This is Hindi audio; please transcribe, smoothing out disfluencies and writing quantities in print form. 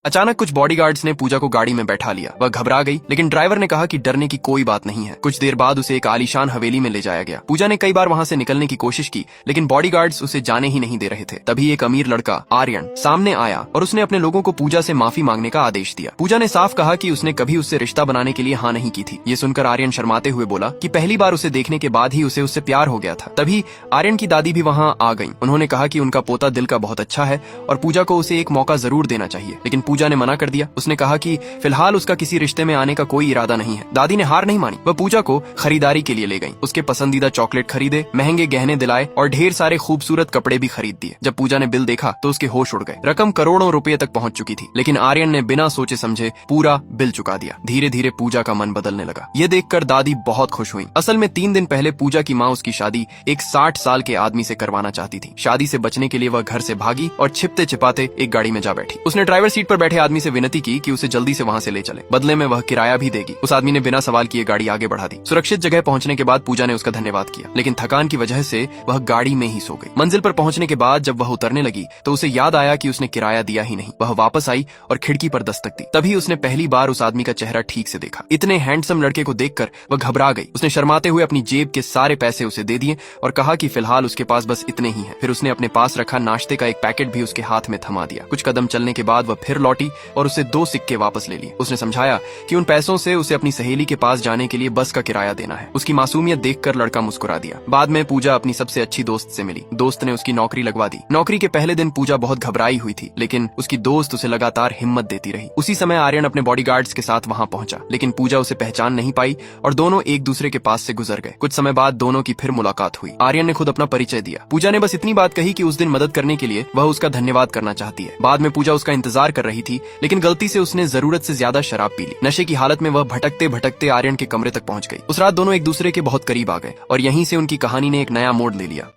अचानक कुछ बॉडीगार्ड्स ने पूजा को गाड़ी में बैठा लिया। वह घबरा गई, लेकिन ड्राइवर ने कहा कि डरने की कोई बात नहीं है। कुछ देर बाद उसे एक आलीशान हवेली में ले जाया गया। पूजा ने कई बार वहां से निकलने की कोशिश की, लेकिन बॉडीगार्ड्स उसे जाने ही नहीं दे रहे थे। तभी एक अमीर लड़का आर्यन सामने आया और उसने अपने लोगों को पूजा से माफी मांगने का आदेश दिया। पूजा ने साफ कहा कि उसने कभी उससे रिश्ता बनाने के लिए हाँ नहीं की थी। ये सुनकर आर्यन शर्माते हुए बोला कि पहली बार उसे देखने के बाद ही उसे उससे प्यार हो गया था। तभी आर्यन की दादी भी वहाँ आ गयी। उन्होंने कहा कि उनका पोता दिल का बहुत अच्छा है और पूजा को उसे एक मौका जरूर देना चाहिए, लेकिन पूजा ने मना कर दिया। उसने कहा कि फिलहाल उसका किसी रिश्ते में आने का कोई इरादा नहीं है। दादी ने हार नहीं मानी। वह पूजा को खरीदारी के लिए ले गई। उसके पसंदीदा चॉकलेट खरीदे, महंगे गहने दिलाए और ढेर सारे खूबसूरत कपड़े भी खरीद दिए। जब पूजा ने बिल देखा तो उसके होश उड़ गए। रकम करोड़ों रुपए तक पहुंच चुकी थी, लेकिन आर्यन ने बिना सोचे समझे पूरा बिल चुका दिया। धीरे धीरे पूजा का मन बदलने लगा। ये देखकर दादी बहुत खुश हुई। असल में 3 दिन पहले पूजा की माँ उसकी शादी एक 60 साल के आदमी से करवाना चाहती थी। शादी से बचने के लिए वह घर से भागी और छिपते छिपाते एक गाड़ी में जा बैठी। उसने ड्राइवर सीट पर बैठे आदमी से विनती की कि उसे जल्दी से वहां से ले चले, बदले में वह किराया भी देगी। उस आदमी ने बिना सवाल किए गाड़ी आगे बढ़ा दी। सुरक्षित जगह पहुंचने के बाद पूजा ने उसका धन्यवाद किया, लेकिन थकान की वजह से वह गाड़ी में ही सो गई। मंजिल पर पहुंचने के बाद जब वह उतरने लगी तो उसे याद आया कि उसने किराया दिया ही नहीं। वह वापस आई और खिड़की पर दस्तक दी। तभी उसने पहली बार उस आदमी का चेहरा ठीक से देखा। इतने हैंडसम लड़के को देखकर वह घबरा गई। उसने शर्माते हुए अपनी जेब के सारे पैसे उसे दे दिए और कहा कि फिलहाल उसके पास बस इतने ही हैं। फिर उसने अपने पास रखा नाश्ते का एक पैकेट भी उसके हाथ में थमा दिया। कुछ कदम चलने के बाद वह फिर लौटी और उसे 2 सिक्के वापस ले लिए। उसने समझाया कि उन पैसों से उसे अपनी सहेली के पास जाने के लिए बस का किराया देना है। उसकी मासूमियत देखकर लड़का मुस्कुरा दिया। बाद में पूजा अपनी सबसे अच्छी दोस्त से मिली। दोस्त ने उसकी नौकरी लगवा दी। नौकरी के पहले दिन पूजा बहुत घबराई हुई थी, लेकिन उसकी दोस्त उसे लगातार हिम्मत देती रही। उसी समय आर्यन अपने बॉडीगार्ड्स के साथ वहां पहुंचा, लेकिन पूजा उसे पहचान नहीं पाई और दोनों एक दूसरे के पास से गुजर गए। कुछ समय बाद दोनों की फिर मुलाकात हुई। आर्यन ने खुद अपना परिचय दिया। पूजा ने बस इतनी बात कही कि उस दिन मदद करने के लिए वह उसका धन्यवाद करना चाहती है। बाद में पूजा उसका इंतजार कर रही थी, लेकिन गलती से उसने जरूरत से ज्यादा शराब पी ली। नशे की हालत में वह भटकते भटकते आर्यन के कमरे तक पहुंच गई। उस रात दोनों एक दूसरे के बहुत करीब आ गए और यहीं से उनकी कहानी ने एक नया मोड़ ले लिया।